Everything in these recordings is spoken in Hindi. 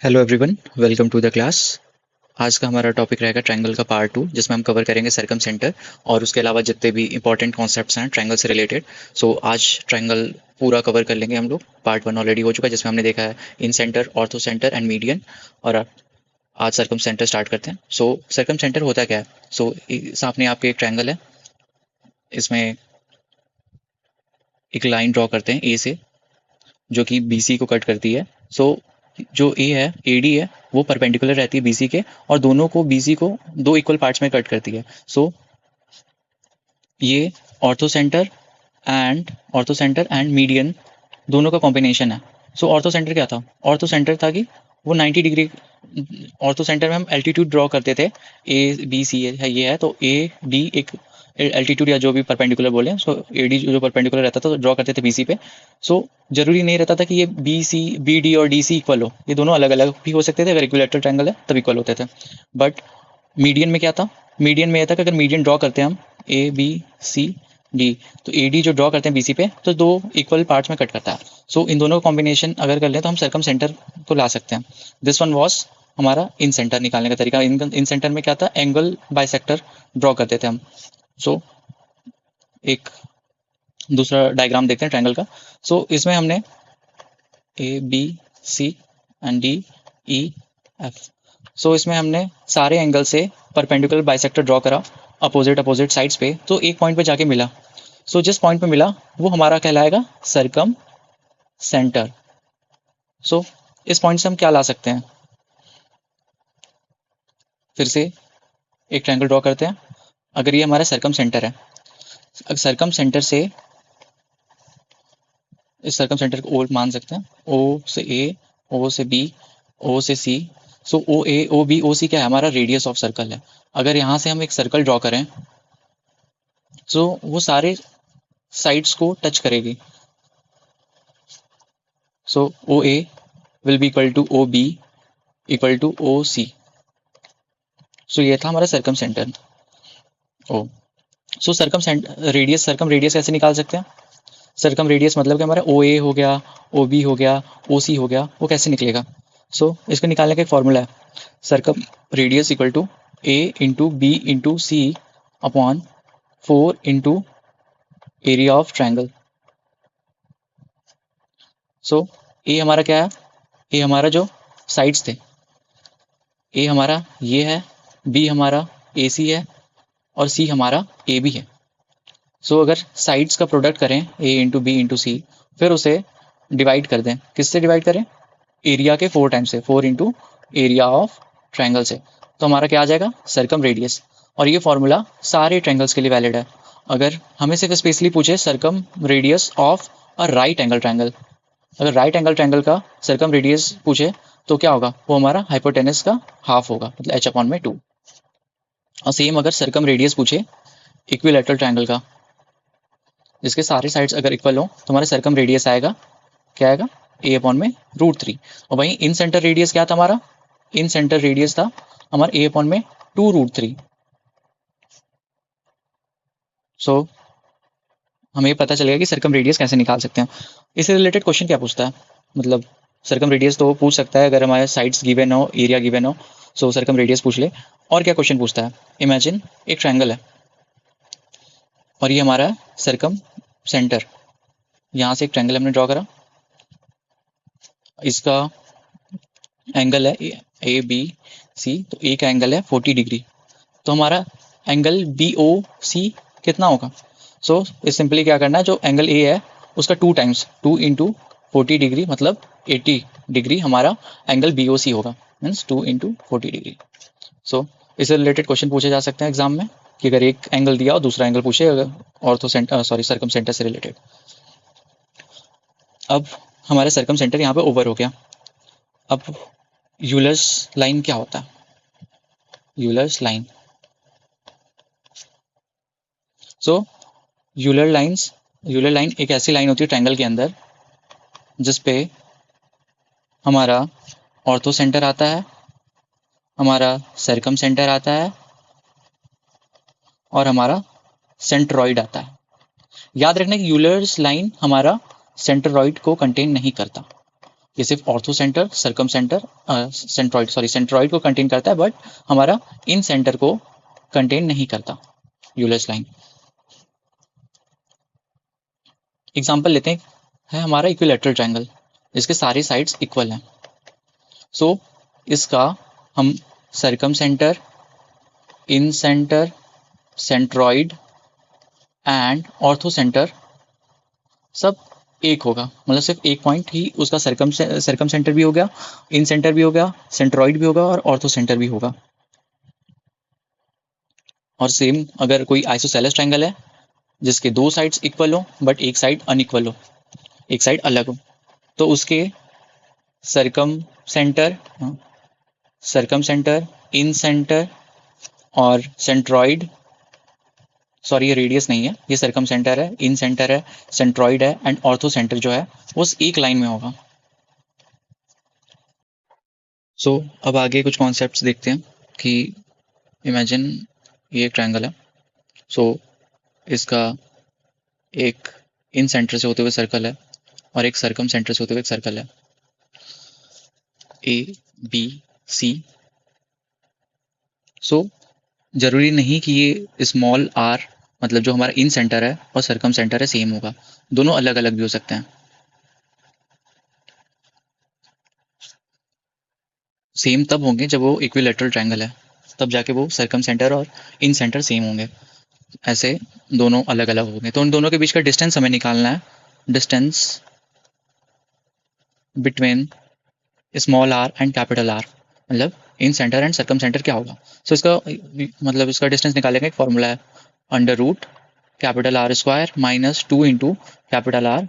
Hello everyone, welcome to the class. आज का हमारा टॉपिक रहेगा ट्रायंगल का पार्ट 2, जिसमें हम कवर करेंगे सर्कम सेंटर और उसके अलावा जितने भी इंपॉर्टेंट कॉन्सेप्ट्स हैं ट्रायंगल से रिलेटेड। सो आज ट्रायंगल पूरा कवर कर लेंगे हम लोग। पार्ट 1 ऑलरेडी हो चुका है, जिसमें हमने देखा है incentre, orthocentre and median. और आज सर्कम सेंटर स्टार्ट करते हैं। सो सर्कम सेंटर होता क्या है? सामने आपके एक ट्रायंगल है। इसमें एक लाइन ड्रॉ करते हैं ए से, जो कि बी सी को कट करती है। सो जो ए है, ए डी है, वो परपेंडिकुलर रहती है बी सी के, और दोनों को, बी सी को दो इक्वल पार्ट्स में कट करती है। सो ये ऑर्थो सेंटर एंड मीडियन दोनों का कॉम्बिनेशन है। सो ऑर्थो सेंटर क्या था? ऑर्थो सेंटर था कि वो 90 डिग्री, ऑर्थो सेंटर में हम एल्टीट्यूड ड्रॉ करते थे। ए बी सी है, ये है, तो ए डी एक एल्टीट्यूड या जो भी परपेंडिकुलर बोले, सो ए डी जो परपेंडिकुलर रहता था तो ड्रॉ करते थे बी सी पे। सो जरूरी नहीं रहता था कि ये बी डी और डी सी इक्वल हो, ये दोनों अलग अलग भी हो सकते थे। अगर इक्विलैटरल ट्रायंगल है तब इक्वल होते थे। बट मीडियन में क्या था? मीडियन में यह था कि अगर मीडियन ड्रॉ करते हैं हम ए बी सी डी, तो ए डी जो ड्रॉ करते हैं बी सी पे, तो दो इक्वल पार्ट्स में कट करता है। सो इन दोनों का कॉम्बिनेशन अगर कर लें तो हम सर्कम सेंटर को ला सकते हैं। दिस वन वॉज हमारा इन सेंटर निकालने का तरीका। इन सेंटर में क्या था? एंगल बाइसेक्टर ड्रॉ करते थे हम। सो एक दूसरा डायग्राम देखते हैं ट्रायंगल का। सो इसमें हमने A B C and D E F, so इसमें हमने सारे एंगल से परपेंडिकुलर बाइसेक्टर ड्रॉ करा अपोजिट अपोजिट साइड्स पे। तो एक पॉइंट पे जाके मिला। सो जिस पॉइंट पे मिला वो हमारा कहलाएगा सर्कम सेंटर। सो इस पॉइंट से हम क्या ला सकते हैं? फिर से एक ट्रायंगल ड्रॉ करते हैं। अगर ये हमारा सर्कम सेंटर है, सर्कम सेंटर से, इस सर्कम सेंटर को ओ मान सकते हैं। ओ से ए, ओ से बी, ओ से सी। सो ओ ए, ओ बी, ओ सी क्या है? हमारा रेडियस ऑफ सर्कल है। अगर यहाँ से हम एक सर्कल ड्रॉ करें, सो वो सारे साइड्स को टच करेगी। So O A will be equal to O B equal to O C. So ये था हमारा circumcentre O. So circumradius कैसे निकाल सकते हैं? सर्कम रेडियस मतलब कि हमारा ओ ए हो गया, ओ बी हो गया, ओ सी हो गया, वो कैसे निकलेगा? इसको निकालने का एक फॉर्मूला है। Circumradius equal to A into B into C upon 4 into area of triangle. A हमारा क्या है? ए हमारा जो साइड्स थे, ए हमारा ये है, बी हमारा ए सी है, और सी हमारा ए बी है। अगर साइड्स का प्रोडक्ट करें ए इंटू बी इंटू सी, फिर उसे डिवाइड कर दें। किससे डिवाइड करें? एरिया के 4 टाइम्स से, 4 इंटू एरिया ऑफ ट्रायंगल से। तो हमारा क्या आ जाएगा? Circum radius. और ये फॉर्मूला सारे ट्रायंगल्स के लिए वैलिड है। अगर हमें सिर्फ स्पेशली पूछे circum radius of a right angle triangle, अगर राइट एंगल ट्रायंगल का सर्कम रेडियस पूछे तो क्या होगा? वो हमारा हाइपोटेनस का हाफ होगा, मतलब एच अपॉन में 2। और सेम अगर सर्कम रेडियस पूछे इक्विलैटरल ट्रायंगल का, जिसके सारे साइड्स अगर इक्वल हो, तो हमारा सर्कम रेडियस आएगा, क्या आएगा? ए अपॉन में √3। और वहीं इन सेंटर रेडियस क्या था हमारा? इन सेंटर रेडियस था हमारा ए अपॉन में 2√3। सो हमें पता चलेगा कि सर्कम रेडियस कैसे निकाल सकते हैं। इससे रिलेटेड क्वेश्चन क्या पूछता है? मतलब सर्कम रेडियस तो पूछ सकता है अगर हमारे साइड्स गिवन हो, एरिया गिवन हो। सर्कम रेडियस पूछ ले। और क्या क्वेश्चन पूछता है? इमेजिन एक ट्रायंगल है और ये हमारा सर्कम सेंटर। यहाँ से एक ट्रायंगल हमने ड्रॉ करा, इसका एंगल है ए बी सी, तो ए का एंगल है 40 डिग्री। तो हमारा एंगल बी ओ सी कितना होगा? इस सिंपली क्या करना है, जो एंगल ए है उसका 2 टाइम्स, 2 इंटू 40 डिग्री, मतलब 80 डिग्री हमारा एंगल बी ओ सी होगा, मीन्स 2 इंटू 40 डिग्री। इससे रिलेटेड क्वेश्चन पूछे जा सकते हैं एग्जाम में, कि अगर एक एंगल दिया और दूसरा एंगल पूछे, अगर ortho centre, sorry, circum centre से रिलेटेड। अब हमारा सर्कम सेंटर यहाँ पे ओवर हो गया। अब यूलर्स लाइन क्या होता है? यूलर्स लाइन, यूलर लाइन एक ऐसी लाइन होती है ट्रायंगल के अंदर जिस पे हमारा ऑर्थो सेंटर आता है, हमारा सर्कम सेंटर आता है, और हमारा सेंट्रॉइड आता है। याद रखना कि यूलर्स लाइन हमारा सेंट्रॉइड को कंटेन नहीं करता। ये सिर्फ ortho centre, circum centre, centroid को कंटेन करता है, बट हमारा इन सेंटर को कंटेन नहीं करता यूलर्स लाइन। एग्जाम्पल लेते हैं, है हमारा इक्विलैटरल ट्रायंगल, इसके सारे साइड्स इक्वल हैं। सो इसका हम circum centre, in centre, centroid and ortho centre सब एक होगा, मतलब सिर्फ एक पॉइंट ही उसका सर्कम सेंटर भी हो गया, इन सेंटर भी हो गया, सेंट्रॉइड भी होगा और ऑर्थो सेंटर भी होगा। और सेम अगर कोई आइसोसेलेस ट्रायंगल है जिसके दो साइड्स इक्वल हो बट एक साइड अनइक्वल हो, एक साइड अलग हो, तो उसके सर्कम सेंटर, इन सेंटर और सेंट्रॉइड, सॉरी ये रेडियस नहीं है, ये सर्कम सेंटर है, इन सेंटर है, सेंट्रॉइड है एंड ऑर्थो सेंटर जो है वो एक लाइन में होगा। सो अब आगे कुछ कॉन्सेप्ट्स देखते हैं कि इमेजिन ये एक ट्रायंगल है। सो इसका एक इन सेंटर से होते हुए सर्कल है और एक सर्कम सेंटर से होते हुए एक सर्कल है, ए बी सी। सो जरूरी नहीं कि ये स्मॉल आर, मतलब जो हमारा इन सेंटर है और सर्कम सेंटर है सेम होगा, दोनों अलग अलग भी हो सकते हैं। सेम तब होंगे जब वो इक्विलैटरल ट्रायंगल है, तब जाके वो सर्कम सेंटर और इन सेंटर सेम होंगे। ऐसे दोनों अलग अलग होंगे, तो उन दोनों के बीच का डिस्टेंस हमें निकालना है। Distance between small R and capital R, मतलब incentre and circumcentre क्या होगा। सो इसका मतलब इसका डिस्टेंस निकालने का एक फॉर्मूला है, under root capital R square minus 2 into capital R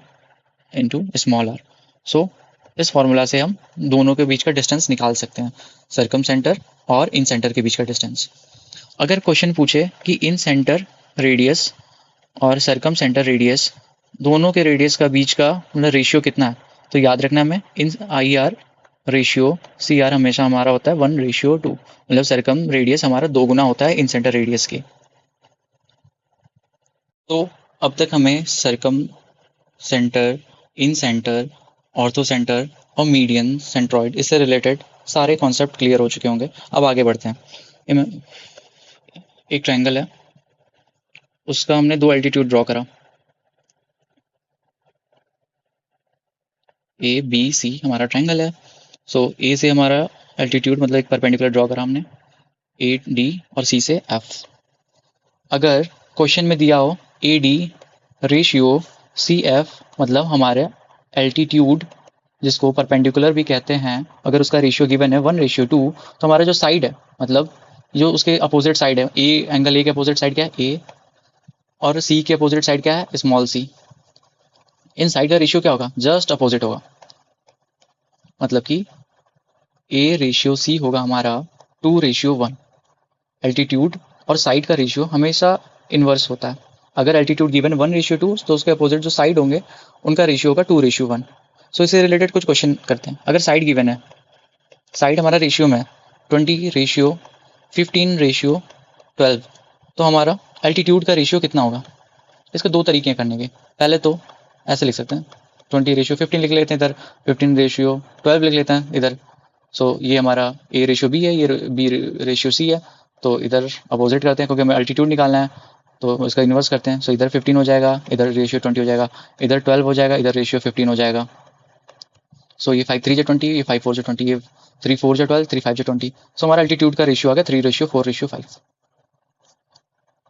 into small R. So इस फॉर्मूला से हम दोनों के बीच का डिस्टेंस निकाल सकते हैं, सर्कम सेंटर और इन सेंटर के बीच का डिस्टेंस। अगर क्वेश्चन पूछे कि इन सेंटर रेडियस और सर्कम सेंटर रेडियस दोनों के रेडियस का बीच का मतलब रेशियो कितना है, तो याद रखना हमें इन I R ratio C R हमेशा हमारा होता है 1:2, मतलब सर्कम रेडियस हमारा 2 गुना होता है इन सेंटर रेडियस के। तो अब तक हमें सर्कम सेंटर, इन सेंटर, ऑर्थो सेंटर और मीडियन, सेंट्रॉइड, इससे रिलेटेड सारे कॉन्सेप्ट क्लियर हो चुके होंगे। अब आगे बढ़ते हैं। एक ट्रायंगल है, उसका हमने 2 एल्टीट्यूड ड्रॉ करा, ए बी सी हमारा ट्रायंगल है। सो ए से हमारा एल्टीट्यूड मतलब एक परपेंडिकुलर ड्रॉ करा हमने, ए डी और सी से एफ। अगर क्वेश्चन में दिया हो A D ratio C F, मतलब हमारे एल्टीट्यूड जिसको परपेंडिकुलर भी कहते हैं, अगर उसका रेशियो गिवन है 1:2, तो हमारा जो साइड है, मतलब जो उसके अपोजिट साइड है, ए एंगल ए के अपोजिट साइड क्या है ए, और सी के अपोजिट साइड क्या है स्मॉल सी, इन साइड का रेशियो क्या होगा जस्ट अपोजिट होगा, मतलब कि ए रेशियो सी होगा हमारा 2:1। एल्टीट्यूड और साइड का रेशियो हमेशा इन्वर्स होता है। अगर एल्टीट्यूड गिवन 1:2 तो उसके अपोजिट जो साइड होंगे उनका रेशियो होगा 2:1। सो इससे रिलेटेड कुछ क्वेश्चन करते हैं। अगर साइड गिवन है, साइड हमारा रेशियो में 20:15:12, तो हमारा एल्टीट्यूड का रेशियो कितना होगा। इसके दो तरीके हैं करने के। पहले तो ऐसे लिख सकते हैं, 20:15 लिख लेते हैं इधर, 15:12 लिख लेते हैं इधर। सो ये हमारा ए रेशियो बी है, ये बी रेशियो सी है, तो इधर अपोजिट करते हैं क्योंकि हमें एल्टीट्यूड निकालना है, तो इसका इन्वर्स करते हैं। सो इधर 15 हो जाएगा, इधर रेशियो 20 हो जाएगा, इधर 12 हो जाएगा, इधर रेशियो 15 हो जाएगा। सो ये 5 3 जा 20, ये 5 4 जा 20, ये 3 4 जा 12, 3 5 जा 20। सो हमारा एल्टीट्यूड का रेशियो आ गया 3:4:5।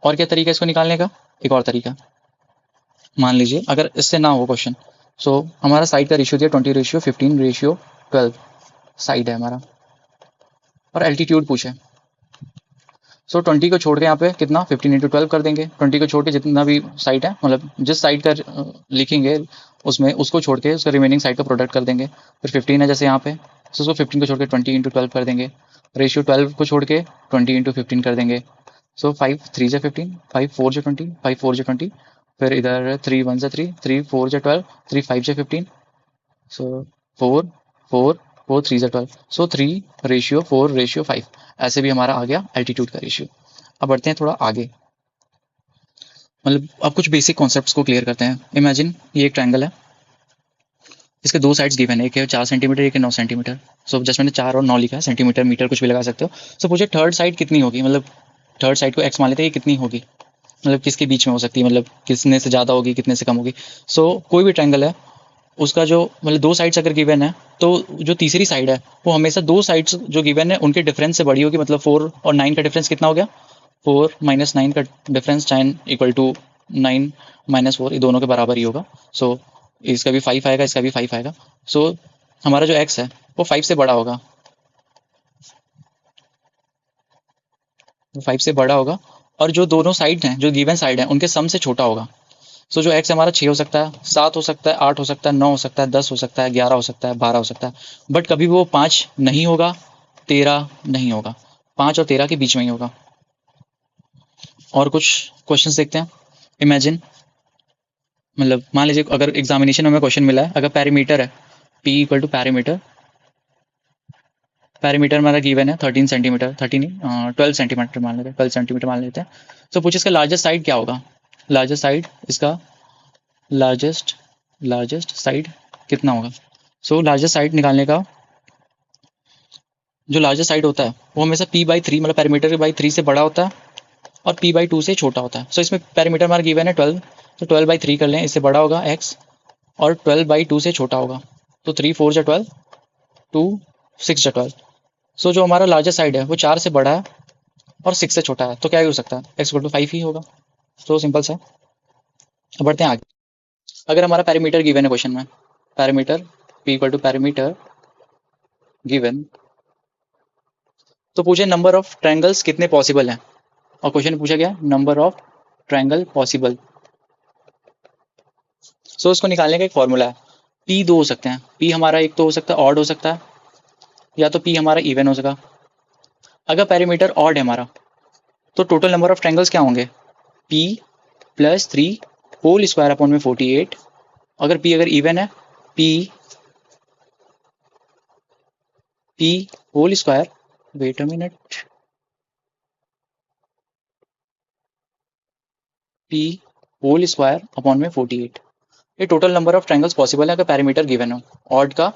और क्या तरीका है इसको निकालने का, एक और तरीका, मान लीजिए अगर इससे ना हो क्वेश्चन, सो हमारा साइड का रेशियो दिया 20:15:12 साइड है हमारा, और एल्टीट्यूड पूछे। सो 20 को छोड़ के यहाँ पे कितना 15 × 12 कर देंगे। 20 को छोड़ के जितना भी साइड है, मतलब जिस साइड का लिखेंगे उसमें उसको छोड़ के उसका रिमेनिंग साइड का प्रोडक्ट कर देंगे। फिर 15 है जैसे यहाँ पे, सो उसको 15 को छोड़ के 20 × 12 कर देंगे। रेशियो 12 को छोड़ के 20 × 15 कर देंगे। सो 5 3 जा 15, 5 4 जा 20, 5 4 जा 20, फिर इधर 3 1 जा 3, 3 4 जा 12, 3 5 जा 15, सो 4 4 4 3 जा 12, सो 3:4:5। ऐसे भी हमारा आ गया एल्टीट्यूड का रेशियो। अब बढ़ते हैं थोड़ा आगे, मतलब अब कुछ बेसिक कॉन्सेप्ट्स को क्लियर करते हैं। इमेजिन ये एक ट्रायंगल है, इसके दो साइड्स गिवन है, एक है 4 सेंटीमीटर, एक है 9 सेंटीमीटर। सो जस्ट मैंने 4 और 9 लिखा है, सेंटीमीटर मीटर कुछ भी लगा सकते हो। सो पूछे थर्ड साइड कितनी होगी, मतलब थर्ड साइड को एक्स मान लेते हैं, ये कितनी होगी, मतलब किसके बीच में हो सकती है, मतलब कितने से ज़्यादा होगी कितने से कम होगी। सो कोई भी ट्रायंगल है उसका जो मतलब दो साइड्स अगर गिवन है तो जो तीसरी साइड है वो हमेशा दो साइड्स जो गिवन है उनके डिफरेंस से बड़ी होगी। मतलब 4 और 9 का डिफरेंस कितना हो गया, 4 माइनस 9 का डिफरेंस 10 इक्वल टू 9 माइनस 4, ये दोनों के बराबर ही होगा। सो इसका भी 5 आएगा, इसका भी 5 आएगा। सो हमारा जो x है वो 5 से बड़ा होगा, वो 5 से बड़ा होगा, और जो दोनों साइड हैं जो गिवन साइड हैं उनके सम से छोटा होगा। सो जो x हमारा 6 हो सकता है, 7 हो सकता है, 8 हो सकता है, 9 हो सकता है, 10 हो सकता है, 11 हो सकता है, 12 हो सकता है, बट कभी वो 5 नहीं होगा, 13 नहीं होगा, 5 और 13 के बीच में ही होगा। और कुछ क्वेश्चंस देखते हैं। इमेजिन, मतलब मान लीजिए अगर एग्जामिनेशन में हमें क्वेश्चन मिला है, अगर पैरामीटर है p equal to parameter, parameter हमारा गिवन है 13 सेंटीमीटर, 13 नहीं 12 सेंटीमीटर मान लेते हैं, 12 सेंटीमीटर मान लेते हैं। सो पूछे इसका लार्जेस्ट साइड क्या होगा, लार्जेस्ट साइड इसका लार्जेस्ट लार्जेस्ट साइड कितना होगा। सो लार्जेस्ट साइड निकालने का जो लार्जेस्ट साइड होता है वो हमेशा p/3 मतलब पैरामीटर के बाई 3 से बड़ा होता है और p/2 से छोटा होता है। सो इसमें पैरामीटर हमारा गिवन है 12, तो 12/3 कर लें, इससे बड़ा होगा x, और 12/2 से छोटा होगा, तो 3 4 जा 12, 2 6 जा 12। सो जो हमारा लार्जेस्ट साइड है वो 4 से बड़ा है और 6 से छोटा है, तो क्या ही हो सकता है, x इक्वल टू 5 ही होगा। तो सिंपल सा। अब बढ़ते हैं आगे। अगर हमारा पैरामीटर गिवन है क्वेश्चन में, parameter p equal to parameter given, तो पूछे नंबर ऑफ ट्रायंगल्स कितने पॉसिबल हैं, और क्वेश्चन में पूछा गया number of triangle possible. So इसको निकालने का एक फॉर्मूला है, p दो हो सकते हैं, p हमारा एक तो हो सकता है ऑड हो सकता है, या तो p हमारा इवन हो सका। अगर पैरामीटर ऑड है हमारा तो टोटल नंबर ऑफ ट्रायंगल्स क्या होंगे, p plus 3 whole square upon में 48। अगर p अगर इवन है, p p whole square, wait a minute, p whole square upon में 48, ये total number of triangles possible है अगर पैरामीटर गिवन हो। ऑड का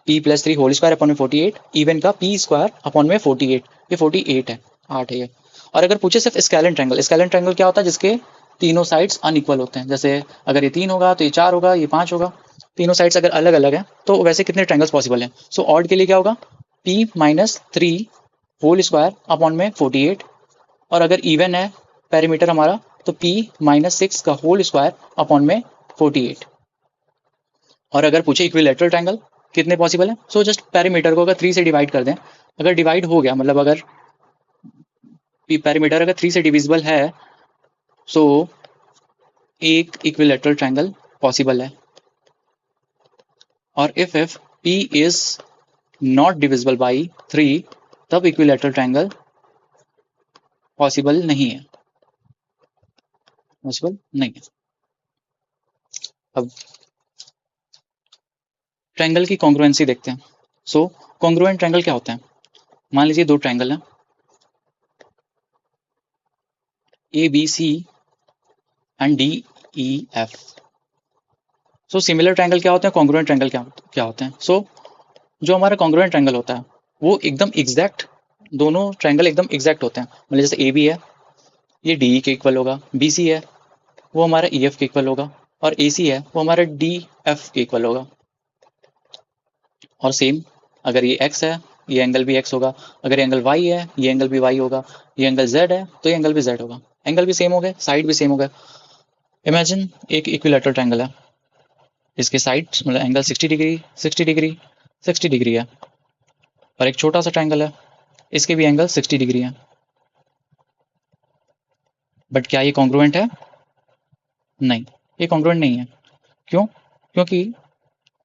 p plus 3 whole square upon में 48, इवन का p स्क्वायर अपॉन में 48, ये 48 है, 8 है ये। और अगर पूछे सिर्फ स्केलेन ट्रायंगल, स्केलेन ट्रायंगल क्या होता है, जिसके तीनों साइड्स अनइक्वल होते हैं, जैसे अगर ये 3 होगा तो ये 4 होगा, ये 5 होगा, तीनों साइड्स अगर अलग अलग है तो वैसे कितने ट्रायंगल्स पॉसिबल हैं। सो ऑड के लिए क्या होगा, p minus 3 whole square upon में 48, और अगर इवन है पैरामीटर हमारा तो p माइनस 6 का होल स्क्वायर अपॉन में 48। और अगर पूछे इक्विलैटरल ट्रायंगल कितने पॉसिबल है, सो जस्ट पैरामीटर को अगर 3 से डिवाइड कर दें, अगर डिवाइड हो गया मतलब अगर पैरामीटर अगर 3 से डिविजिबल है, सो एक इक्विलैटरल ट्रायंगल पॉसिबल है। और if p is not divisible by 3, तब इक्विलैटरल ट्रायंगल पॉसिबल नहीं है, पॉसिबल नहीं है। अब ट्रायंगल की कॉन्ग्रुएंसी देखते हैं। सो कॉन्ग्रुएंट ट्रायंगल क्या होता है, मान लीजिए दो ट्रायंगल हैं A B C and D E F. So similar triangle क्या होते हैं, कॉन्ग्रुएंट ट्रायंगल क्या होते हैं। सो जो हमारा कॉन्ग्रुएंट ट्रायंगल होता है वो एकदम एग्जैक्ट, दोनों ट्रायंगल एकदम एग्जैक्ट होते हैं। मतलब जैसे ए बी है ये डी के इक्वल होगा, बी सी है वो हमारा ई एफ के इक्वल होगा, और ए सी है वो हमारा डी एफ के इक्वल होगा। और सेम अगर ये x है ये एंगल भी x होगा, अगर ये एंगल y है ये एंगल भी y होगा, ये एंगल z है तो ये एंगल भी z होगा, एंगल भी सेम हो गए, साइड भी सेम हो गए। इमेजिन एक इक्विलैटरल ट्रायंगल है, इसके साइड मतलब एंगल 60 डिग्री 60 डिग्री 60 डिग्री है, और एक छोटा सा ट्रायंगल है इसके भी एंगल 60 डिग्री है, बट क्या ये कॉन्ग्रुएंट है, नहीं, ये कॉन्ग्रुएंट नहीं है। क्यों, क्योंकि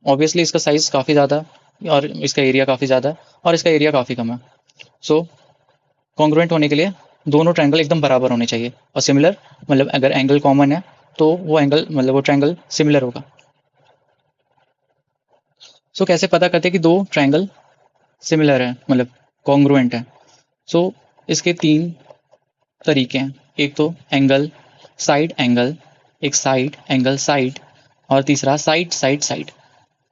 ऑब्वियसली इसका साइज काफ़ी ज़्यादा और इसका एरिया काफ़ी ज़्यादा और इसका एरिया काफ़ी कम है। सो कॉन्ग्रुएंट होने के लिए दोनों ट्रायंगल एकदम बराबर होने चाहिए, और सिमिलर मतलब अगर एंगल कॉमन है तो वो एंगल मतलब वो ट्रायंगल सिमिलर होगा। सो कैसे पता करते हैं कि दो ट्रायंगल सिमिलर है मतलब कॉन्ग्रुएंट है। सो इसके तीन तरीके हैं, एक तो एंगल साइड एंगल, एक साइड एंगल साइड, और तीसरा साइड साइड साइड।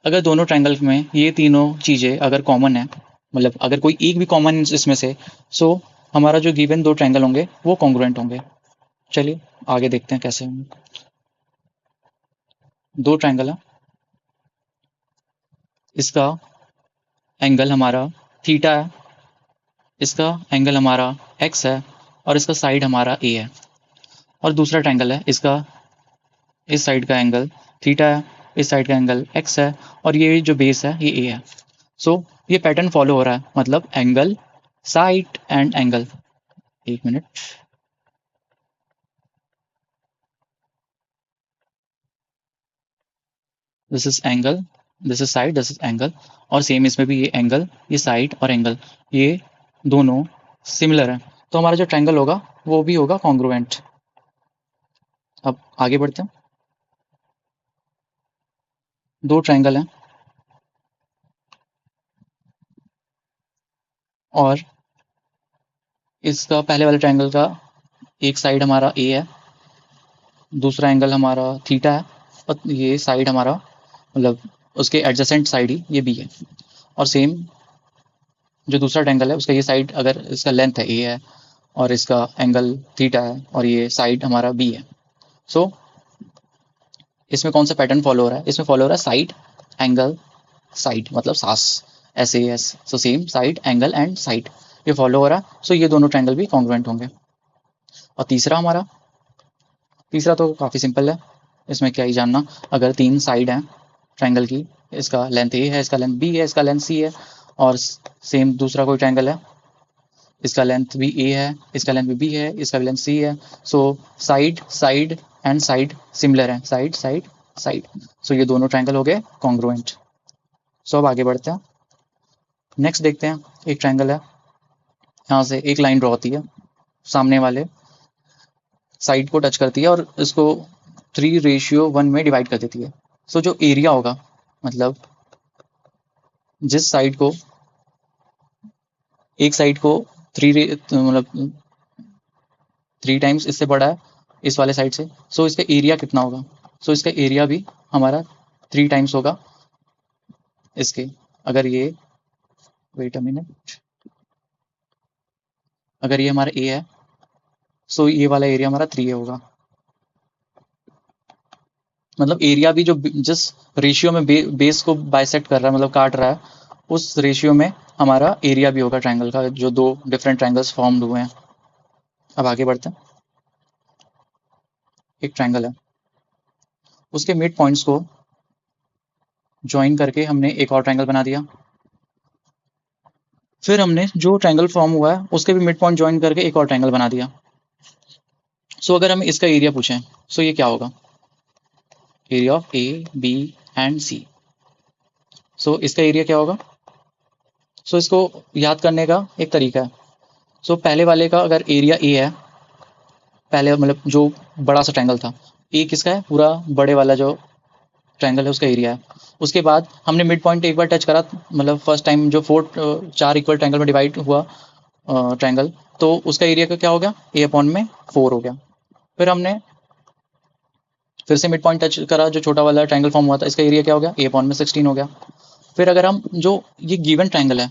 अगर दोनों ट्रायंगल में ये तीनों चीज़ें अगर कॉमन है, मतलब अगर कोई एक भी कॉमन इसमें से, सो हमारा जो गिवन दो ट्रायंगल होंगे वो कॉन्ग्रुएंट होंगे। चलिए आगे देखते हैं कैसे होंगे। दो ट्रायंगल है, इसका एंगल हमारा थीटा है, इसका एंगल हमारा एक्स है, और इसका साइड हमारा ए है। और दूसरा ट्रायंगल है, इसका इस साइड का एंगल थीटा है, इस साइड का एंगल एक्स है, और ये जो बेस है ये ए है। सो ये पैटर्न फॉलो हो रहा है, मतलब एंगल, साइड एंड एंगल। एक minute, this is angle, this is side, this is angle, और सेम इसमें भी ये एंगल, ये साइड और एंगल, ये दोनों सिमिलर है, तो हमारा जो ट्रायंगल होगा वो भी होगा कॉन्ग्रुएंट। अब आगे बढ़ते हैं। दो ट्रायंगल हैं और इसका पहले वाले ट्रायंगल का एक साइड हमारा ए है, दूसरा एंगल हमारा थीटा है, और ये साइड हमारा, मतलब उसके एडजेसेंट साइड ही ये बी है। और सेम जो दूसरा ट्रायंगल है उसका ये साइड, अगर इसका लेंथ है ए है और इसका एंगल थीटा है और ये साइड हमारा बी है। सो इसमें कौन सा पैटर्न फॉलो हो रहा है? इसमें फॉलो हो रहा है साइड एंगल साइड, मतलब सास, S A S. So same side angle and side ये फॉलो हो रहा है। सो ये दोनों ट्रायंगल भी कॉन्ग्रुएंट होंगे। और तीसरा तो काफ़ी सिंपल है, इसमें क्या ही जानना। अगर तीन साइड हैं ट्रायंगल की, इसका लेंथ ए है, इसका लेंथ बी है, इसका लेंथ सी है, और सेम दूसरा कोई ट्रायंगल है, इसका लेंथ भी ए है, इसका लेंथ भी बी है, इसका भी लेंथ सी है। So side side and side similar है, साइड साइड साइड। सो ये दोनों ट्रायंगल हो गए कॉन्ग्रुएंट। सो अब आगे बढ़ते हैं, नेक्स्ट देखते हैं। एक ट्रायंगल है, यहाँ से एक लाइन ड्रॉ होती है, सामने वाले साइड को टच करती है और इसको 3:1 में डिवाइड कर देती है। सो जो एरिया होगा, मतलब जिस साइड को, एक साइड को मतलब 3 टाइम्स इससे बड़ा है इस वाले साइड से, सो इसका एरिया कितना होगा? सो इसका एरिया भी हमारा 3 टाइम्स होगा इसके। अगर ये, वेट अ मिनट, अगर ये हमारा ए है, सो ये वाला एरिया हमारा 3 होगा। मतलब एरिया भी जो जिस रेशियो में बेस को बाइसेक्ट कर रहा है, मतलब काट रहा है, उस रेशियो में हमारा एरिया भी होगा ट्रायंगल का, जो दो डिफरेंट ट्रायंगल्स फॉर्म्ड हुए हैं। अब आगे बढ़ते हैं। एक ट्रायंगल है, उसके मिड पॉइंट्स को ज्वाइन करके हमने एक और ट्रायंगल बना दिया। फिर हमने जो ट्रायंगल फॉर्म हुआ है उसके भी मिड पॉइंट ज्वाइन करके एक और ट्रायंगल बना दिया। सो अगर हमें इसका एरिया पूछें, सो ये क्या होगा? Area of A B and C. So इसका एरिया क्या होगा? सो इसको याद करने का एक तरीका है। सो पहले वाले का अगर एरिया ए है, पहले मतलब जो बड़ा सा ट्रायंगल था, ए किसका है? पूरा बड़े वाला जो ट्रायंगल है उसका एरिया है। उसके बाद हमने मिड पॉइंट एक बार टच करा, मतलब फर्स्ट टाइम जो चार इक्वल ट्रायंगल में डिवाइड हुआ ट्रायंगल, तो उसका एरिया का क्या हो गया? ए अपॉन में 4 हो गया। फिर हमने फिर से मिड पॉइंट टच करा, जो छोटा वाला ट्रायंगल फॉर्म हुआ था, इसका एरिया क्या हो गया? ए अपॉन में 16 हो गया। फिर अगर हम जो ये गिवन ट्रायंगल है,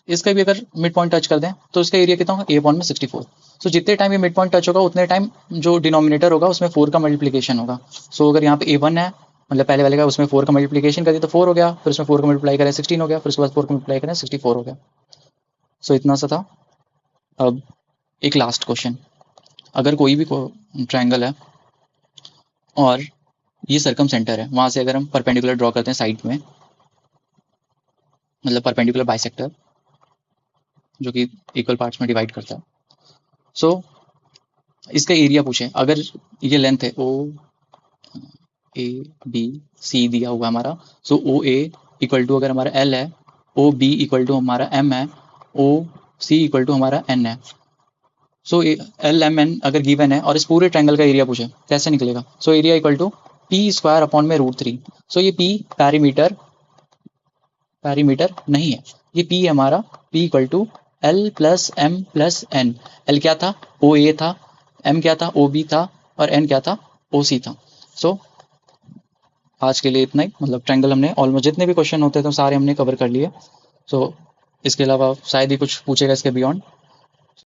इसका भी अगर मिड पॉइंट टच कर दें तो इसका एरिया कितना होगा? ए अपॉन में 64। सो जितने टाइम ये मिड पॉइंट टच होगा उतने टाइम जो डिनोमिनेटर होगा उसमें 4 का मल्टीप्लीकेशन होगा। सो अगर यहाँ पे A1 है, मतलब पहले वाले का, उसमें 4 का मल्टीप्लीकेशन कर दिया तो 4 हो गया, फिर उसमें 4 का मल्टीप्लाई करें 16 हो गया, फिर उसके बाद 4 का मल्टीप्लाई करें 64 हो गया। सो इतना सा था। अब एक लास्ट क्वेश्चन, अगर कोई भी ट्रायंगल है और ये सर्कम सेंटर है, वहाँ से अगर हम परपेंडिकुलर ड्रॉ करते हैं साइड में, मतलब परपेंडिकुलर बाइसेक्टर जो कि इक्वल पार्ट्स में डिवाइड करता है। सो इसका एरिया पूछे, अगर ये लेंथ है ओ ए बी सी दिया हुआ हमारा, सो ओ ए इक्वल टू अगर हमारा एल है, ओ बी इक्वल टू हमारा एम है, ओ सी इक्वल टू हमारा एन है। सो एल एम एन अगर गिवन है और इस पूरे ट्रायंगल का एरिया पूछे, कैसे निकलेगा? So area equal to P square upon में √3। सो ये पी पैरीमीटर नहीं है, ये पी हमारा P equal to L plus M plus N. L क्या था? ओ ए था, एम क्या था? ओ बी था, और एन क्या था? ओ सी था। सो आज के लिए इतना ही, मतलब ट्रायंगल हमने ऑलमोस्ट जितने भी क्वेश्चन होते थे सारे हमने कवर कर लिए। सो इसके अलावा शायद ही कुछ पूछेगा इसके बियॉन्ड।